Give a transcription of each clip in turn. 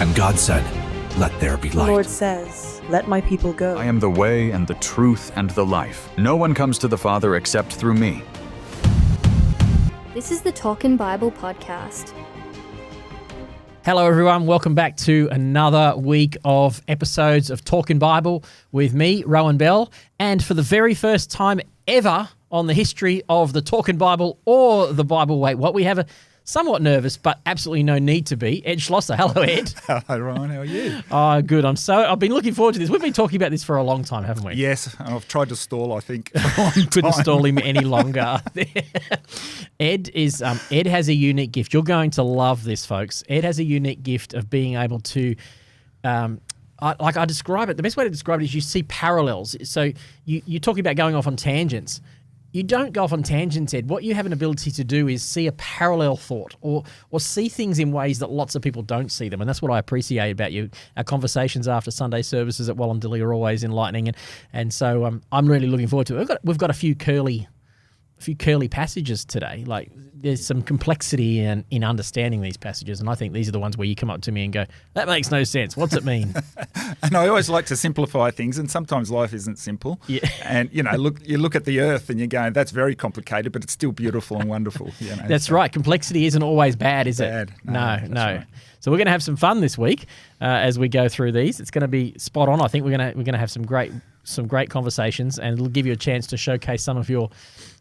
And God said, "Let there be The light." Lord says, "Let my people go." I am the way and the truth and the life. No one comes to the Father except through me. This is the Talkin' Bible podcast. Hello everyone, welcome back to another week of episodes of Talkin' Bible with me, Rohan Bell, and for the very first time ever on the history of the Talkin' Bible or the Bible Wait What, we have a somewhat nervous but absolutely no need to be, Ed Schlosser. Hello, Ed. Hello, Ryan. How are you? Oh, good. I've been looking forward to this. We've been talking about this for a long time, haven't we? Yes, and I've tried to stall, I think. Couldn't stall him any longer. Ed has a unique gift. You're going to love this, folks. Ed has a unique gift of being able to, I describe it. The best way to describe it is you see parallels. So you're talking about going off on tangents. You don't go off on tangents, Ed. What you have an ability to do is see a parallel thought or see things in ways that lots of people don't see them. And that's what I appreciate about you. Our conversations after Sunday services at Wallandilly are always enlightening. And so I'm really looking forward to it. We've got a few curly passages today. Like there's some complexity in understanding these passages, and I think these are the ones where you come up to me and go, "That makes no sense. What's it mean?" And I always like to simplify things, and sometimes life isn't simple. Yeah. And you look at the earth, and you're going, "That's very complicated, but it's still beautiful and wonderful." That's right. Complexity isn't always bad, is it? No. Right. So we're going to have some fun this week as we go through these. It's going to be spot on. I think we're going to have some great conversations, and it'll give you a chance to showcase some of your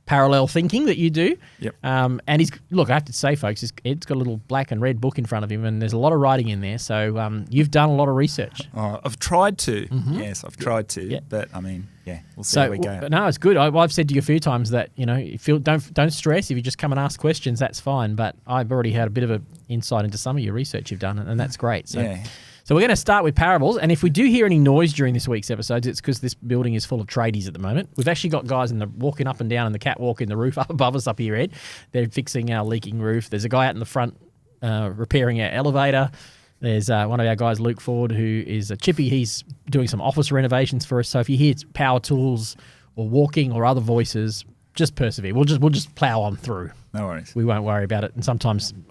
parallel thinking that you do. Yep. And I have to say, folks, Ed's got a little black and red book in front of him, and there's a lot of writing in there. So you've done a lot of research. I've tried to. Mm-hmm. Yes, I've tried to. Yeah. But I mean, we'll see how we go. No, it's good. I've said to you a few times that don't stress if you just come and ask questions. That's fine. But I've already had a bit of an insight into some of your research you've done, and that's great. So. Yeah. So we're going to start with parables, and if we do hear any noise during this week's episodes, it's because this building is full of tradies at the moment. We've actually got guys walking up and down in the catwalk in the roof up above us up here, Ed. They're fixing our leaking roof. There's a guy out in the front repairing our elevator. There's one of our guys, Luke Ford, who is a chippy. He's doing some office renovations for us. So if you hear power tools or walking or other voices, just persevere. We'll just plow on through. No worries. We won't worry about it. And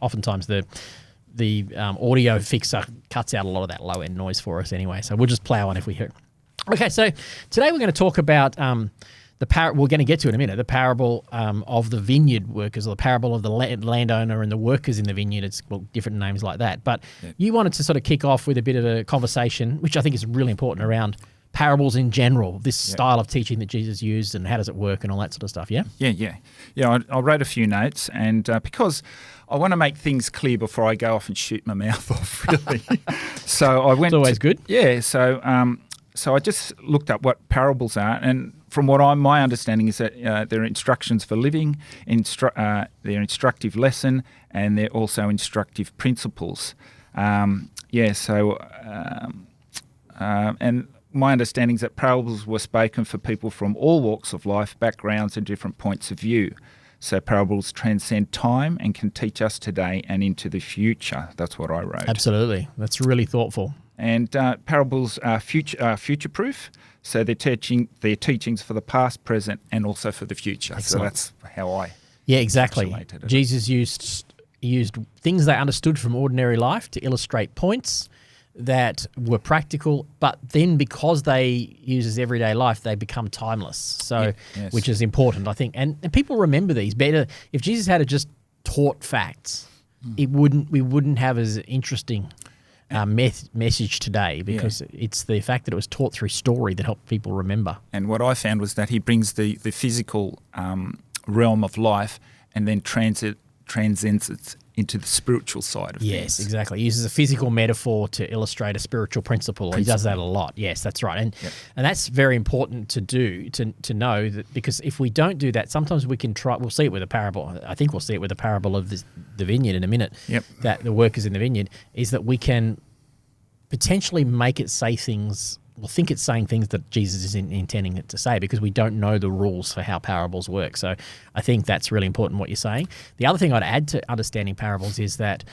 oftentimes the audio fixer cuts out a lot of that low-end noise for us anyway, so we'll just plow on if we hear it. Okay, so today we're going to talk about we're going to get to it in a minute, the parable of the vineyard workers, or the parable of the landowner and the workers in the vineyard. It's different names like that. But You wanted to sort of kick off with a bit of a conversation, which I think is really important, around parables in general, this style of teaching that Jesus used, and how does it work and all that sort of stuff, yeah? Yeah. I wrote a few notes, and because I want to make things clear before I go off and shoot my mouth off, really. So I went. It's always good. Yeah. So I just looked up what parables are, and from my understanding is that they're instructions for living, they're instructive lesson, and they're also instructive principles. And my understanding is that parables were spoken for people from all walks of life, backgrounds, and different points of view. So parables transcend time and can teach us today and into the future. That's what I wrote. Absolutely. That's really thoughtful. And parables are future-proof, so they're teachings for the past, present, and also for the future. Excellent. So that's how I exactly. encapsulated it. Jesus used things they understood from ordinary life to illustrate points that were practical, but then because they use everyday life, they become timeless. So, which is important, I think. And people remember these better. If Jesus had just taught facts, we wouldn't have as interesting message today, because it's the fact that it was taught through story that helped people remember. And what I found was that he brings the physical realm of life and then transcends it into the spiritual side of things. Yes, exactly. He uses a physical metaphor to illustrate a spiritual principle. He does that a lot. Yes, that's right. And that's very important to do, to know that, because if we don't do that, sometimes we can try. We'll see it with a parable. I think we'll see it with the parable of the vineyard in a minute. Yep. That the workers in the vineyard, is that we can potentially make it say things. We'll think it's saying things that Jesus is intending it to say, because we don't know the rules for how parables work. So I think that's really important what you're saying. The other thing I'd add to understanding parables is that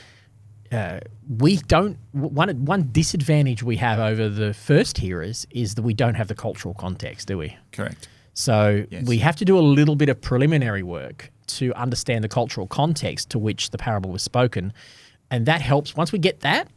we don't. One disadvantage we have over the first hearers is that we don't have the cultural context, do we? Correct. So we have to do a little bit of preliminary work to understand the cultural context to which the parable was spoken, and that helps. Once we get that,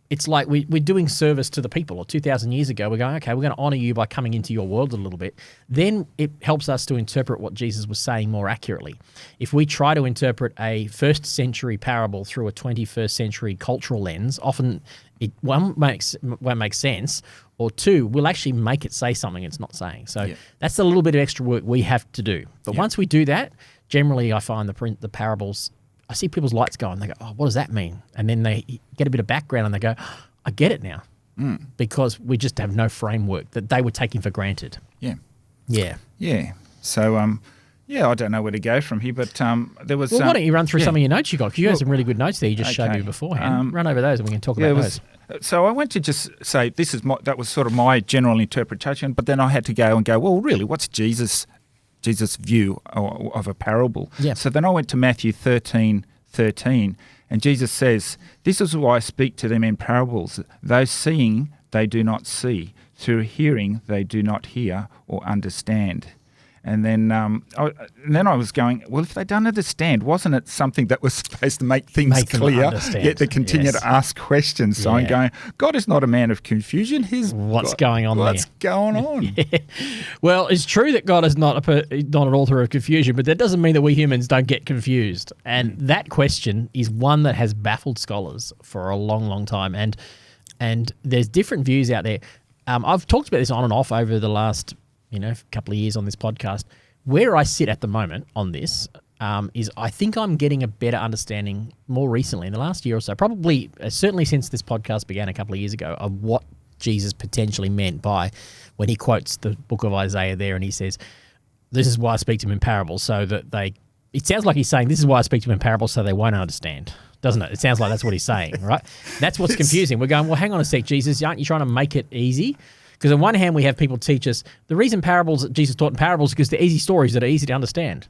it's like we're doing service to the people. Or 2,000 years ago, we're going, okay, we're going to honor you by coming into your world a little bit. Then it helps us to interpret what Jesus was saying more accurately. If we try to interpret a first century parable through a 21st century cultural lens, often it won't make sense, or two, we'll actually make it say something it's not saying. So that's a little bit of extra work we have to do. But once we do that, generally I find the parables, I see people's lights go on. They go, oh, what does that mean? And then they get a bit of background and they go, oh, I get it now. Because we just have no framework that they were taking for granted. Yeah. Yeah. Yeah. So, I don't know where to go from here, but there was... Well, why don't you run through some of your notes you got? Because you had some really good notes there you just showed me beforehand. Run over those and we can talk about those. So I went to just say that was sort of my general interpretation, but then I had to go, well, really, what's Jesus' view of a parable? Yeah. So then I went to Matthew 13:13, and Jesus says, "This is why I speak to them in parables. Though seeing, they do not see. Through hearing, they do not hear or understand." And then I was going, well, if they don't understand, wasn't it something that was supposed to make things clear, yet they continue to ask questions? So I'm going, God is not a man of confusion. What's going on? Yeah. Well, it's true that God is not an author of confusion, but that doesn't mean that we humans don't get confused. And that question is one that has baffled scholars for a long, long time. And there's different views out there. I've talked about this on and off over the last couple of years on this podcast. Where I sit at the moment on this is I think I'm getting a better understanding more recently in the last year or so, probably certainly since this podcast began a couple of years ago, of what Jesus potentially meant by when he quotes the book of Isaiah there and he says, this is why I speak to them in parables, so that it sounds like he's saying, this is why I speak to them in parables so they won't understand, doesn't it? It sounds like that's what he's saying, right? That's what's confusing. We're going, well, hang on a sec, Jesus, aren't you trying to make it easy? Because on one hand, we have people teach us the reason Jesus taught in parables is because they're easy stories that are easy to understand.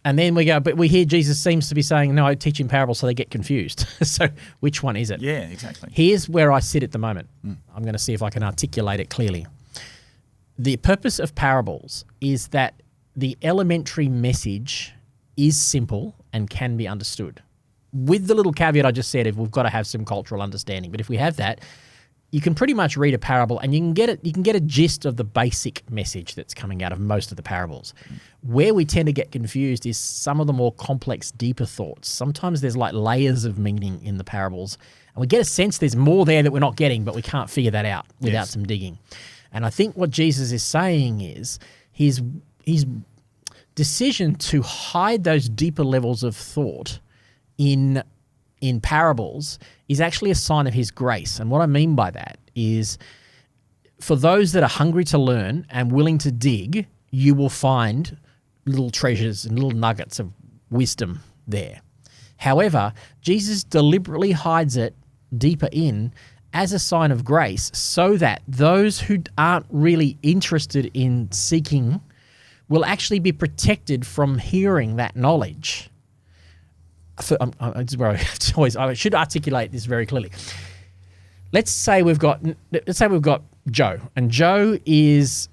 And then we go, but we hear Jesus seems to be saying, no, I teach in parables so they get confused. So which one is it? Yeah, exactly. Here's where I sit at the moment. I'm going to see if I can articulate it clearly. The purpose of parables is that the elementary message is simple and can be understood. With the little caveat I just said, if we've got to have some cultural understanding. But if we have that, you can pretty much read a parable and you can get a gist of the basic message that's coming out of most of the parables. Where we tend to get confused is some of the more complex, deeper thoughts. Sometimes there's like layers of meaning in the parables and we get a sense there's more there that we're not getting, but we can't figure that out without some digging. And I think what Jesus is saying is his decision to hide those deeper levels of thought in parables is actually a sign of his grace. And what I mean by that is for those that are hungry to learn and willing to dig, you will find little treasures and little nuggets of wisdom there. However, Jesus deliberately hides it deeper in as a sign of grace so that those who aren't really interested in seeking will actually be protected from hearing that knowledge. I should articulate this very clearly. Let's say we've got Joe, and Joe is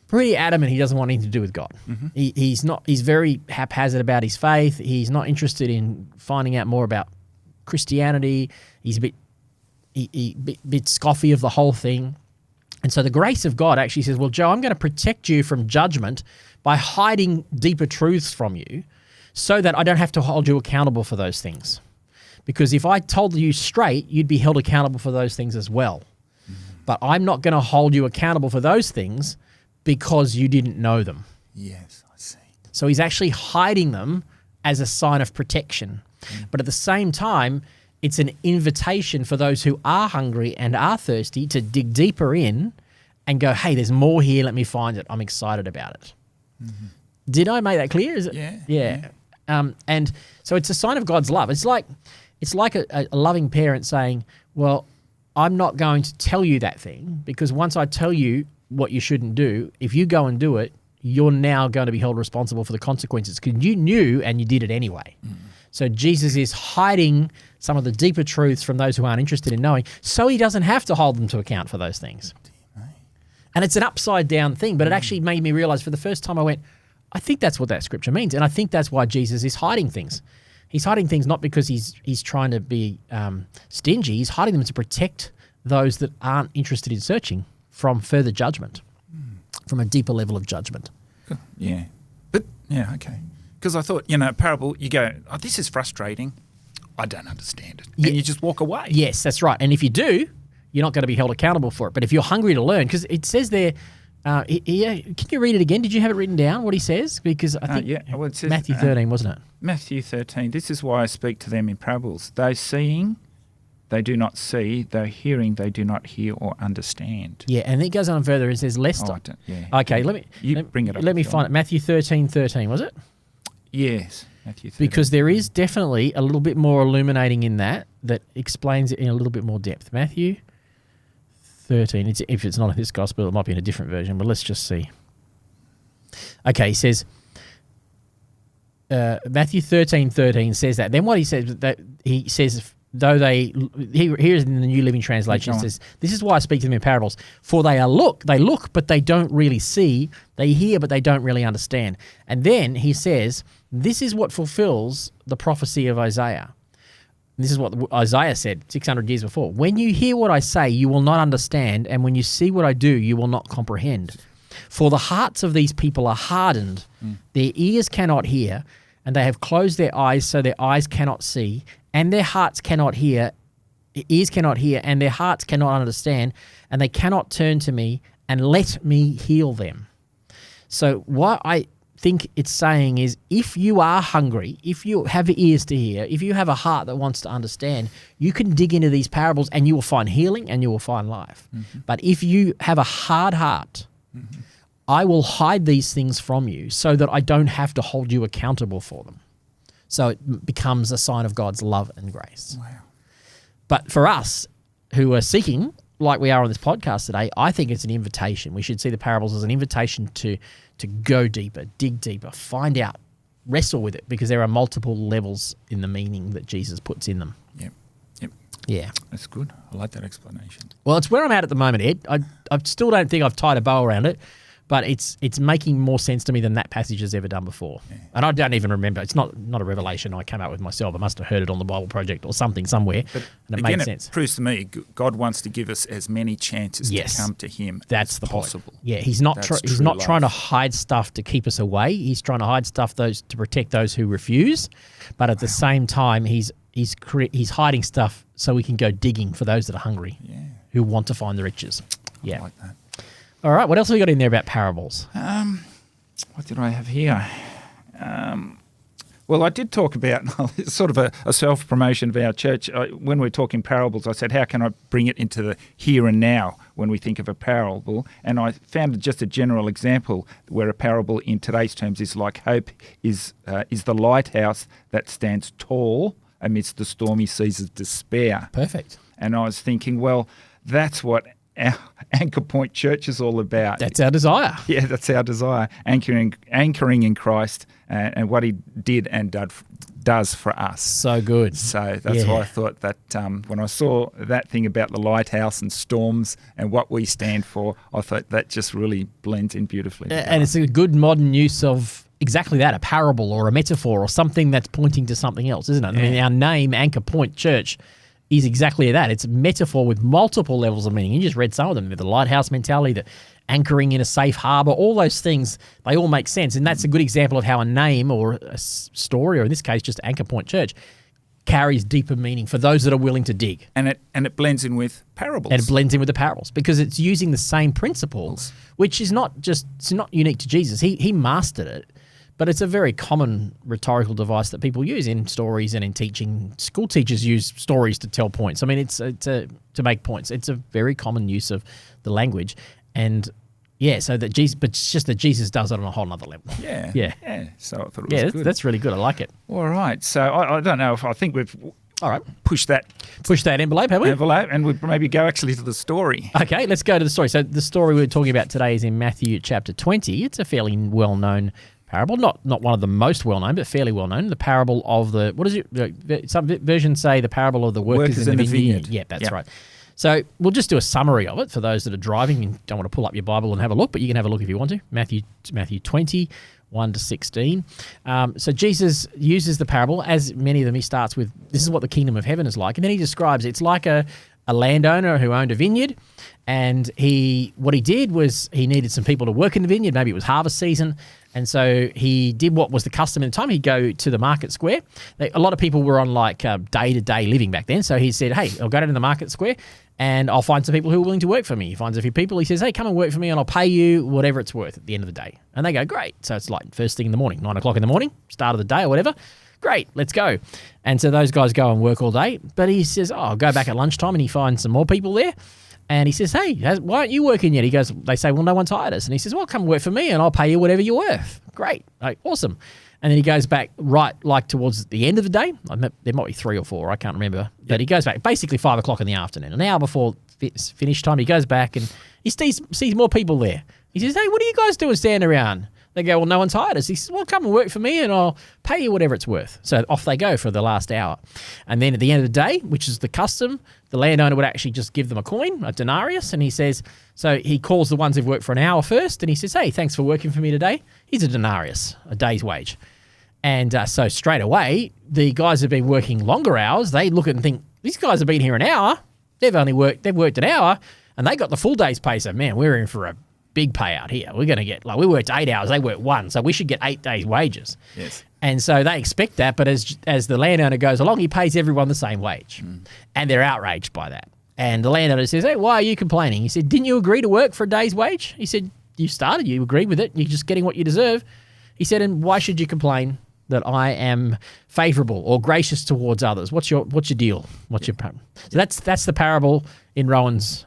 pretty adamant he doesn't want anything to do with God. He's very haphazard about his faith. He's not interested in finding out more about Christianity. He's a bit scoffy of the whole thing. And so the grace of God actually says, well, Joe, I'm going to protect you from judgment by hiding deeper truths from you, so that I don't have to hold you accountable for those things. Because if I told you straight, you'd be held accountable for those things as well. But I'm not going to hold you accountable for those things because you didn't know them. Yes, I see. So he's actually hiding them as a sign of protection. But at the same time, it's an invitation for those who are hungry and are thirsty to dig deeper in and go, hey, there's more here, let me find it. I'm excited about it. Did I make that clear? Is it? Yeah. And so it's a sign of God's love. It's like a loving parent saying, well, I'm not going to tell you that thing because once I tell you what you shouldn't do, if you go and do it, you're now going to be held responsible for the consequences because you knew and you did it anyway. So Jesus is hiding some of the deeper truths from those who aren't interested in knowing so he doesn't have to hold them to account for those things. And it's an upside down thing, but it actually made me realize for the first time I went, I think that's what that scripture means. And I think that's why Jesus is hiding things. He's hiding things not because he's trying to be stingy. He's hiding them to protect those that aren't interested in searching from further judgment, from a deeper level of judgment. Yeah. But, yeah, okay. Because I thought, a parable, you go, oh, this is frustrating. I don't understand it. Yeah. And you just walk away. Yes, that's right. And if you do, you're not going to be held accountable for it. But if you're hungry to learn, because it says there, can you read it again? Did you have it written down, what he says? Because I think Well, it says, Matthew 13, wasn't it? Matthew 13, this is why I speak to them in parables. Though seeing, they do not see. Though hearing, they do not hear or understand. Yeah, and then it goes on further and says, lest... Oh, I don't, yeah. Okay, let me bring it up. Let me find it. Matthew 13, was it? Yes, Matthew 13. Because there is definitely a little bit more illuminating in that explains it in a little bit more depth. Matthew 13. If it's not in this gospel, it might be in a different version, but let's just see. Okay, he says, Matthew 13 says that. Then what he says, though here's in the New Living Translation, it says, this is why I speak to them in parables. For they look, but they don't really see. They hear, but they don't really understand. And then he says, this is what fulfills the prophecy of Isaiah. This is what Isaiah said 600 years before. When you hear what I say, you will not understand. And when you see what I do, you will not comprehend. For the hearts of these people are hardened. Their ears cannot hear, and they have closed their eyes so their eyes cannot see, and their hearts cannot hear, ears cannot hear, and their hearts cannot understand, and they cannot turn to me and let me heal them. So what I think it's saying is, if you are hungry, if you have ears to hear, if you have a heart that wants to understand, you can dig into these parables and you will find healing and you will find life. But if you have a hard heart, I will hide these things from you so that I don't have to hold you accountable for them. So it becomes a sign of God's love and grace. Wow. But for us who are seeking, like we are on this podcast today, I think it's an invitation. We should see the parables as an invitation to go deeper, dig deeper, find out, wrestle with it, because there are multiple levels in the meaning that Jesus puts in them. Yep. Yeah. That's good. I like that explanation. Well, it's where I'm at the moment, Ed. I still don't think I've tied a bow around it, but it's making more sense to me than that passage has ever done before. Yeah. And I don't even remember. It's not a revelation I came up with myself. I must have heard it on the Bible Project or something somewhere, but and it again, made sense. It proves to me God wants to give us as many chances to come to Him That's as the possible. Point. Yeah, He's not trying to hide stuff to keep us away. He's trying to hide stuff to protect those who refuse, but at the same time, He's hiding stuff so we can go digging for those that are hungry, who want to find the riches. Yeah. I like that. All right, what else have we got in there about parables? What did I have here? Well, I did talk about sort of a self-promotion of our church. When we're talking parables, I said, how can I bring it into the here and now when we think of a parable? And I found just a general example where a parable in today's terms is like hope is the lighthouse that stands tall amidst the stormy seas of despair. Perfect. And I was thinking, well, that's what our Anchor Point Church is all about. That's our desire. Yeah, that's our desire. Anchoring in Christ and what He did and does for us. So good. So that's why I thought that when I saw that thing about the lighthouse and storms and what we stand for, I thought that just really blends in beautifully together. And it's a good modern use of exactly that, a parable or a metaphor or something that's pointing to something else, isn't it? Yeah. I mean, our name, Anchor Point Church, is exactly that. It's a metaphor with multiple levels of meaning. You just read some of them, the lighthouse mentality, the anchoring in a safe harbor, all those things, they all make sense. And that's a good example of how a name or a story, or in this case, just Anchor Point Church, carries deeper meaning for those that are willing to dig. And it blends in with parables. And it blends in with the parables because it's using the same principles, which is not unique to Jesus. He mastered it. But it's a very common rhetorical device that people use in stories and in teaching. School teachers use stories to tell points. I mean, it's to make points. It's a very common use of the language, and so that Jesus, but it's just that Jesus does it on a whole nother level. Yeah. So I thought it was good. That's really good. I like it. All right. So I don't know if I think we've pushed that envelope, have we? And we'd maybe go actually to the story. Okay, let's go to the story. So the story we're talking about today is in Matthew chapter 20. It's a fairly well-known parable, not one of the most well-known, but fairly well-known. The parable of some versions say the parable of the workers in the vineyard. Yeah, that's right. So we'll just do a summary of it for those that are driving and don't want to pull up your Bible and have a look, but you can have a look if you want to. Matthew 20, 1 to 16. So Jesus uses the parable, as many of them, he starts with, this is what the kingdom of heaven is like. And then he describes it's like a landowner who owned a vineyard, and what he did was he needed some people to work in the vineyard. Maybe it was harvest season. And so he did what was the custom at the time. He'd go to the market square. A lot of people were on like day-to-day living back then. So he said, hey, I'll go down to the market square and I'll find some people who are willing to work for me. He finds a few people. He says, hey, come and work for me and I'll pay you whatever it's worth at the end of the day. And they go, great. So it's like first thing in the morning, 9 o'clock in the morning, start of the day or whatever. Great, let's go. And so those guys go and work all day. But he says, I'll go back at lunchtime, and he finds some more people there. And he says, hey, why aren't you working yet? They say, well, no one's hired us. And he says, well, come work for me and I'll pay you whatever you're worth. Great. Like, awesome. And then he goes back right like towards the end of the day. There might be 3 or 4, I can't remember. But he goes back basically 5 o'clock in the afternoon. An hour before finish time, he goes back and he sees more people there. He says, hey, what are you guys doing standing around? They go, well, no one's hired us. He says, well, come and work for me and I'll pay you whatever it's worth. So off they go for the last hour. And then at the end of the day, which is the custom, the landowner would actually just give them a coin, a denarius. And he says, so he calls the ones who've worked for an hour first. And he says, hey, thanks for working for me today. Here's a denarius, a day's wage. And so straight away, the guys who've been working longer hours, they look at it and think, these guys have been here an hour. They've worked an hour and they got the full day's pay. So, man, we're in for a big payout here. We're going to get, we worked 8 hours, they worked 1, so we should get 8 days' wages. Yes. And so they expect that, but as the landowner goes along, he pays everyone the same wage. And they're outraged by that. And the landowner says, hey, why are you complaining? He said, didn't you agree to work for a day's wage? He said, you agreed with it, you're just getting what you deserve. He said, and why should you complain that I am favourable or gracious towards others? What's your deal? What's your problem? So that's the parable in Rohan's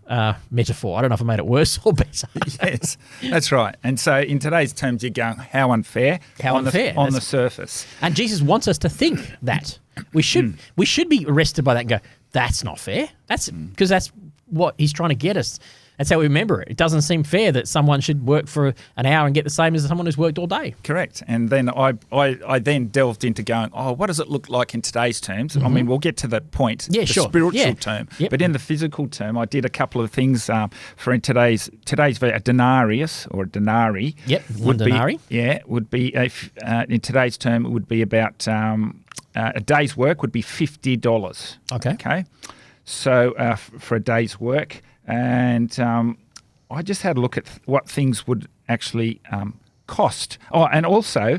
metaphor. I don't know if I made it worse or better. Yes, that's right. And so in today's terms, you're going, how unfair? How unfair. On the surface. And Jesus wants us to think that. We should be arrested by that and go, that's not fair. That's because that's what he's trying to get us. That's how we remember it. It doesn't seem fair that someone should work for an hour and get the same as someone who's worked all day. Correct. And then I then delved into going, what does it look like in today's terms? I mean, we'll get to that point, the spiritual term. Yep. But in the physical term, I did a couple of things for in today's a denarius or a denarii. Yep, one denarii. Would be, in today's term, it would be about a day's work would be $50. Okay. So for a day's work. And I just had a look at what things would actually cost. Oh, and also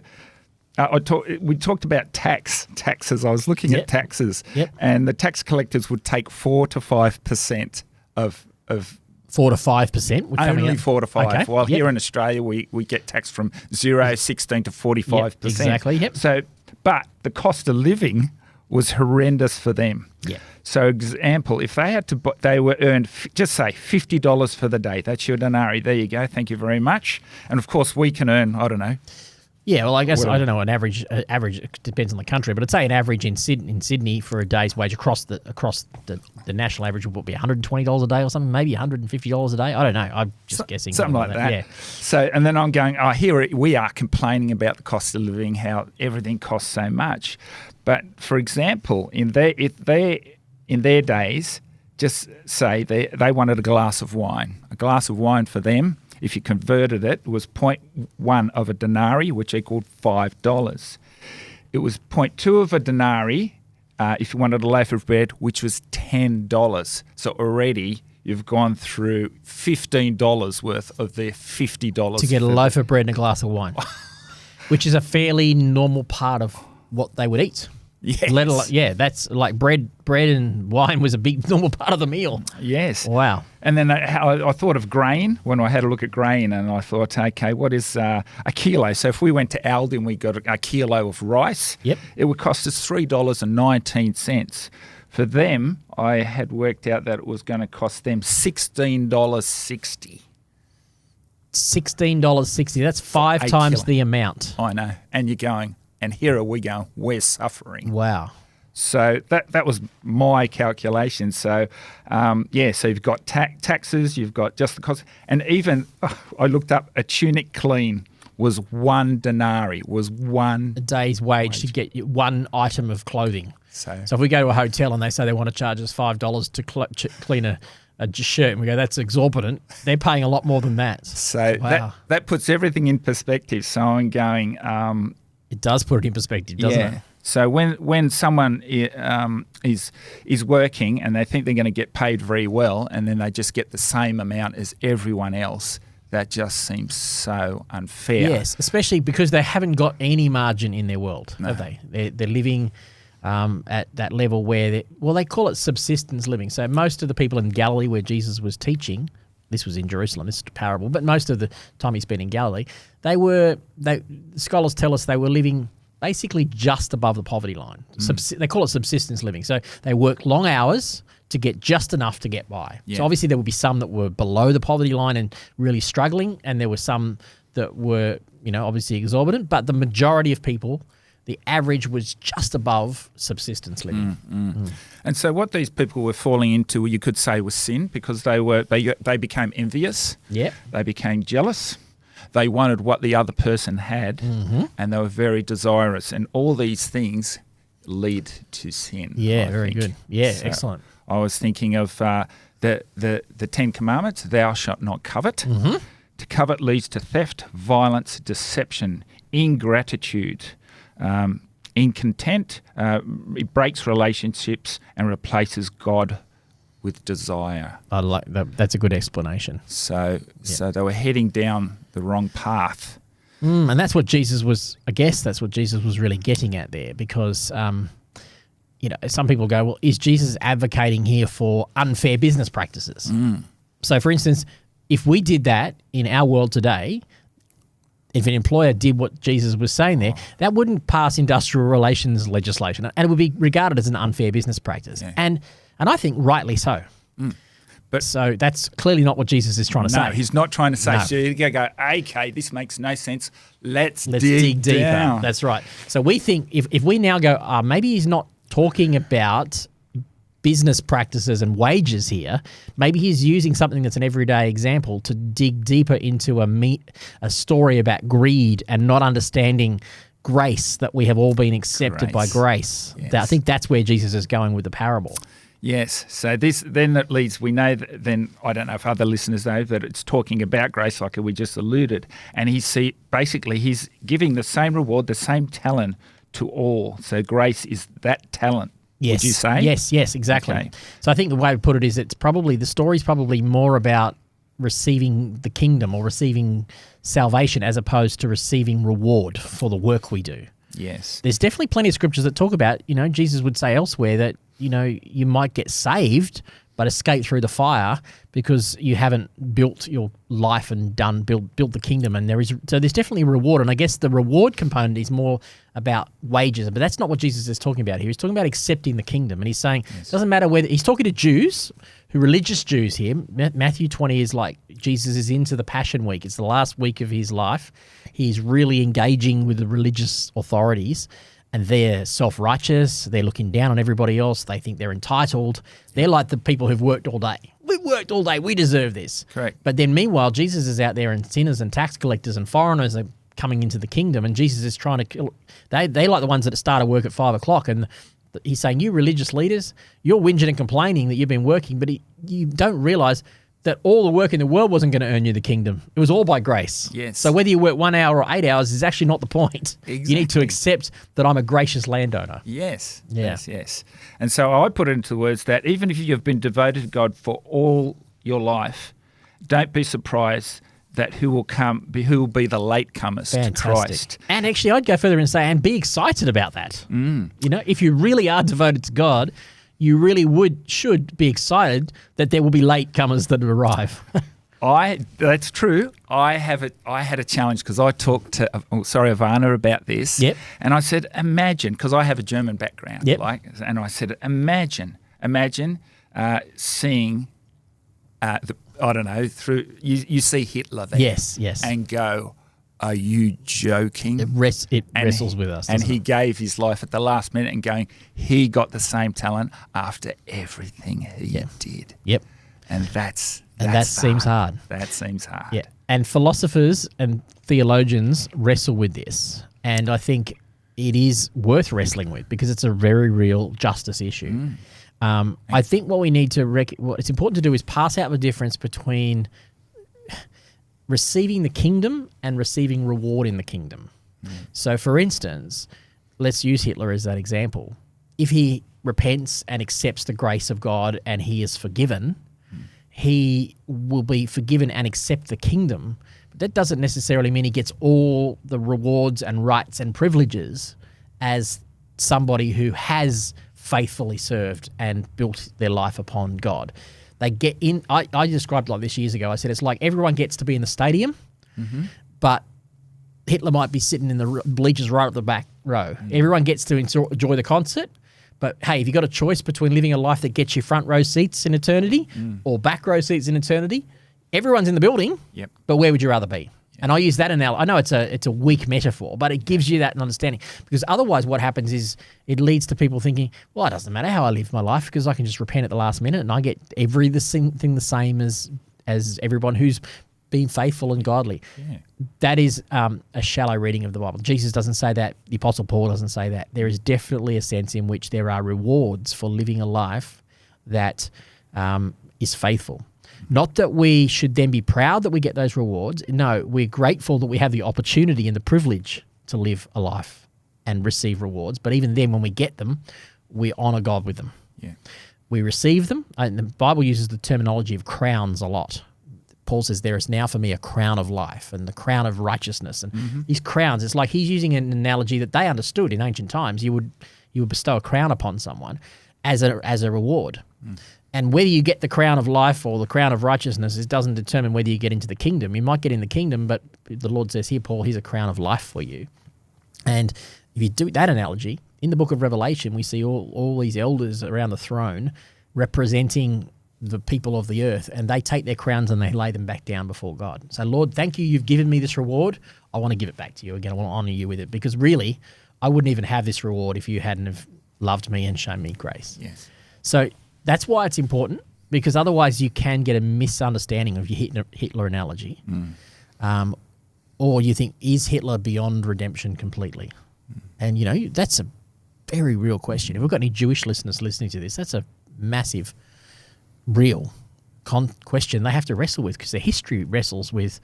we talked about taxes. I was looking at taxes, and the tax collectors would take 4 to 5% of 4 to 5%. Only 4 to 5. Okay. While here in Australia, we get taxed from 16 to 45%. Exactly. Yep. So, but the cost of living was horrendous for them. Yeah. So, example, if they had to, they were earned, just say $50 for the day. That's your denarii. There you go. Thank you very much. And of course, we can earn, I don't know. Yeah, well, I guess I don't know an average. It depends on the country, but I'd say an average in Sydney for a day's wage across the national average would be $120 a day or something, maybe $150 a day. I don't know. I'm just guessing something like that. Yeah. So, and then I'm going. Here we are complaining about the cost of living, how everything costs so much. But for example, in their days, just say they wanted a glass of wine. A glass of wine for them, if you converted it, was 0.1 of a denarii, which equaled $5. It was 0.2 of a denarii if you wanted a loaf of bread, which was $10. So already you've gone through $15 worth of their $50. To get a loaf of bread and a glass of wine, which is a fairly normal part of what they would eat. Yes. That's like bread and wine was a big normal part of the meal. Yes. Wow. And then I thought of grain when I had a look at grain, and I thought, okay, what is a kilo? So if we went to Aldi and we got a kilo of rice, it would cost us $3.19. For them, I had worked out that it was going to cost them $16.60. $16.60. That's 5 times the amount. I know. And you're going, and here are we going, we're suffering. Wow. So that was my calculation. So, so you've got taxes, you've got just the cost. And even, I looked up, a tunic clean was 1 denarii, was one a day's wage to get one item of clothing. So if we go to a hotel and they say they want to charge us $5 to clean a shirt, and we go, that's exorbitant. They're paying a lot more than that. So Wow. that puts everything in perspective. So I'm going. It does put it in perspective, doesn't it? So when someone is working and they think they're going to get paid very well, and then they just get the same amount as everyone else, that just seems so unfair. Yes, especially because they haven't got any margin in their world, have they? They're living at that level where they call it subsistence living. So most of the people in Galilee where Jesus was teaching, this was in Jerusalem, this is a parable, but most of the time he spent in Galilee, scholars tell us they were living basically just above the poverty line. They call it subsistence living. So they work long hours to get just enough to get by. Yeah. So obviously there would be some that were below the poverty line and really struggling, and there were some that were, obviously exorbitant, but the majority of people, the average was just above subsistence living. And so what these people were falling into, you could say, was sin, because they became envious. Yep. They became jealous. They wanted what the other person had, and they were very desirous. And all these things lead to sin. Yeah, I very think. good. Yeah, So excellent. I was thinking of the 10 Commandments. Thou shalt not covet. To covet leads to theft, violence, deception, ingratitude, incontent. It breaks relationships and replaces God with desire. I like that. That's a good explanation. So they were heading down the wrong path. And that's what Jesus was, I guess that's what Jesus was really getting at there, because, some people go, well, is Jesus advocating here for unfair business practices? So, for instance, if we did that in our world today, if an employer did what Jesus was saying there, that wouldn't pass industrial relations legislation, and it would be regarded as an unfair business practice. Yeah. And I think rightly so. But so that's clearly not what Jesus is trying to say. No, he's not trying to say, No. so you go, okay, this makes no sense. Let's dig deeper. down. That's right. So we think if we now go, maybe he's not talking about business practices and wages here. Maybe he's using something that's an everyday example to dig deeper into a story about greed and not understanding grace, that we have all been accepted by grace. Yes. I think that's where Jesus is going with the parable. Yes. So that leads, we know that then, I don't know if other listeners know, that it's talking about grace like we just alluded. And basically he's giving the same reward, the same talent to all. So grace is that talent. Yes. Would you say? Yes, exactly. Okay. So I think the way to put it is the story's probably more about receiving the kingdom or receiving salvation as opposed to receiving reward for the work we do. Yes. There's definitely plenty of scriptures that talk about, Jesus would say elsewhere that, you might get saved but escape through the fire because you haven't built your life and built the kingdom. And there's definitely reward. And I guess the reward component is more about wages, but that's not what Jesus is talking about here. He's talking about accepting the kingdom. And he's saying, it doesn't matter whether he's talking to Jews, religious Jews here. Matthew 20 is like Jesus is into the Passion Week. It's the last week of his life. He's really engaging with the religious authorities. And they're self-righteous. They're looking down on everybody else. They think they're entitled. They're like the people who've worked all day. We worked all day. We deserve this. Correct. But then meanwhile, Jesus is out there, and sinners and tax collectors and foreigners are coming into the kingdom, and Jesus is trying to kill. They like the ones that started work at 5 o'clock, and he's saying, you religious leaders, you're whinging and complaining that you've been working, but you don't realize that all the work in the world wasn't going to earn you the kingdom. It was all by grace. Yes. So whether you work 1 hour or 8 hours is actually not the point. Exactly. You need to accept that I'm a gracious landowner. Yes. Yeah. Yes. And so I put it into words that even if you've been devoted to God for all your life, don't be surprised that who will be the latecomers to Christ. And actually, I'd go further and say, and be excited about that. If you really are devoted to God, you really should be excited that there will be latecomers that arrive. That's true. I had a challenge because I talked to Ivana about this. Yep. And I said, imagine, because I have a German background. Yep. And I said, imagine seeing through you see Hitler there. Yes. And go, are you joking? It wrestles with us. And doesn't he it? gave his life at the last minute and going, he got the same talent after everything he did. Yep. And that seems hard. That seems hard. Yeah. And philosophers and theologians wrestle with this. And I think it is worth wrestling with because it's a very real justice issue. I think what we need to what it's important to do is pass out the difference between receiving the kingdom and receiving reward in the kingdom. So, for instance, let's use Hitler as that example. If he repents and accepts the grace of God and he is forgiven, he will be forgiven and accept the kingdom. But that doesn't necessarily mean he gets all the rewards and rights and privileges as somebody who has faithfully served and built their life upon God. They get in. I described it like this years ago. I said it's like everyone gets to be in the stadium, but Hitler might be sitting in the bleachers right at the back row. Everyone gets to enjoy the concert, but hey, if you've got a choice between living a life that gets you front row seats in eternity or back row seats in eternity, everyone's in the building, but where would you rather be? And I use that analogy. I know it's a weak metaphor, but it gives you that understanding. Because otherwise what happens is it leads to people thinking, well, it doesn't matter how I live my life because I can just repent at the last minute and I get everything the same as everyone who's been faithful and godly. That is a shallow reading of the Bible. Jesus doesn't say that. The Apostle Paul doesn't say that. There is definitely a sense in which there are rewards for living a life that is faithful. Not that we should then be proud that we get those rewards. No, we're grateful that we have the opportunity and the privilege to live a life and receive rewards. But even then, when we get them, we honour God with them. We receive them. And the Bible uses the terminology of crowns a lot. Paul says, there is now for me a crown of life and the crown of righteousness. And these crowns, it's like he's using an analogy that they understood in ancient times. You would bestow a crown upon someone as a reward. And whether you get the crown of life or the crown of righteousness, it doesn't determine whether you get into the kingdom. You might get in the kingdom, but the Lord says here, Paul, here's a crown of life for you. And if you do that analogy, in the book of Revelation, we see all these elders around the throne representing the people of the earth, and they take their crowns and they lay them back down before God. So, Lord, thank you. You've given me this reward. I want to give it back to you again. I want to honor you with it because really, I wouldn't even have this reward if you hadn't have loved me and shown me grace. So that's why it's important, because otherwise you can get a misunderstanding of your Hitler analogy. Or you think, is Hitler beyond redemption completely? And, that's a very real question. If we've got any Jewish listeners listening to this, that's a massive, real question they have to wrestle with because their history wrestles with,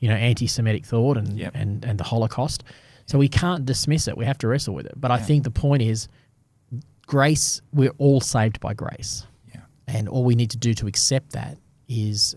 anti-Semitic thought and the Holocaust. So we can't dismiss it. We have to wrestle with it. But I think the point is, grace, we're all saved by grace. And all we need to do to accept that is,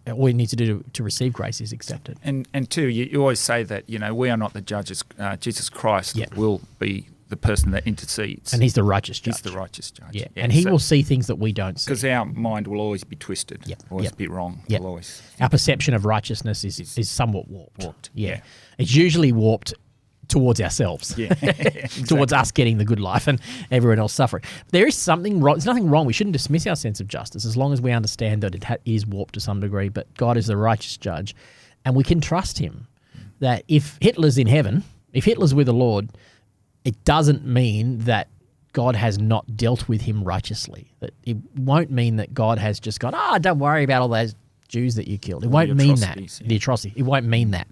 all we need to do to receive grace is accept it. And too, you always say that, we are not the judges. Jesus Christ will be the person that intercedes. And he's the righteous judge. He's the righteous judge. Yeah. And he will see things that we don't see. Because our mind will always be twisted, always be wrong. We'll always our perception of righteousess is somewhat warped. Yeah. It's usually warped towards ourselves, towards us getting the good life and everyone else suffering. There is something wrong. There's nothing wrong. We shouldn't dismiss our sense of justice as long as we understand that it is warped to some degree, but God is the righteous judge and we can trust him that if Hitler's in heaven, if Hitler's with the Lord, it doesn't mean that God has not dealt with him righteously. That it won't mean that God has just gone, don't worry about all those Jews that you killed. It won't mean that. The atrocity. It won't mean that.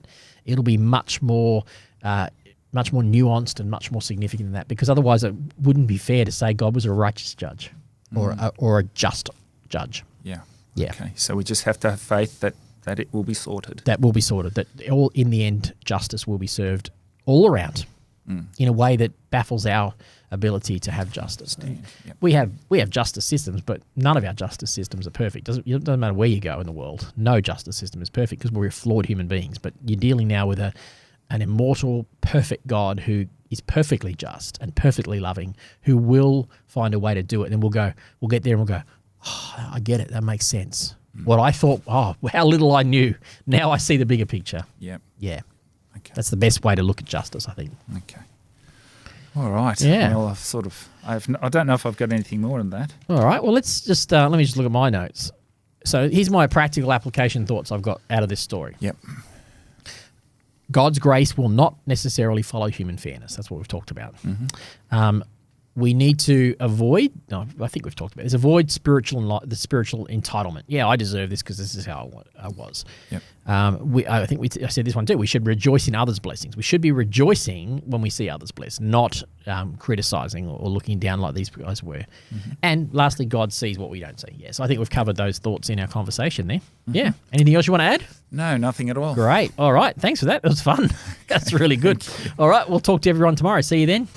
It'll be much more nuanced and much more significant than that, because otherwise it wouldn't be fair to say God was a righteous judge or a just judge. Yeah. Okay, so we just have to have faith that it will be sorted. That will be sorted. That all in the end, justice will be served all around in a way that baffles our ability to have justice. We have justice systems, but none of our justice systems are perfect. It doesn't matter where you go in the world. No justice system is perfect because we're flawed human beings. But you're dealing now with an immortal, perfect God who is perfectly just and perfectly loving, who will find a way to do it. And we'll get there and we'll go, I get it. That makes sense. What I thought, how little I knew. Now I see the bigger picture. Yeah. Okay. That's the best way to look at justice, I think. Okay. All right. Yeah. Well, I don't know if I've got anything more than that. All right. Well, let's just, let me just look at my notes. So here's my practical application thoughts I've got out of this story. God's grace will not necessarily follow human fairness. That's what we've talked about. we need to avoid. No, I think we've talked about this. Avoid the spiritual entitlement. Yeah, I deserve this because this is how I was. Yep. I think I said this one too. We should rejoice in others' blessings. We should be rejoicing when we see others blessed, not criticizing or looking down like these guys were. Mm-hmm. And lastly, God sees what we don't see. Yes, I think we've covered those thoughts in our conversation there. Mm-hmm. Yeah. Anything else you want to add? No, nothing at all. Great. All right. Thanks for that. It was fun. That's really good. All right. We'll talk to everyone tomorrow. See you then.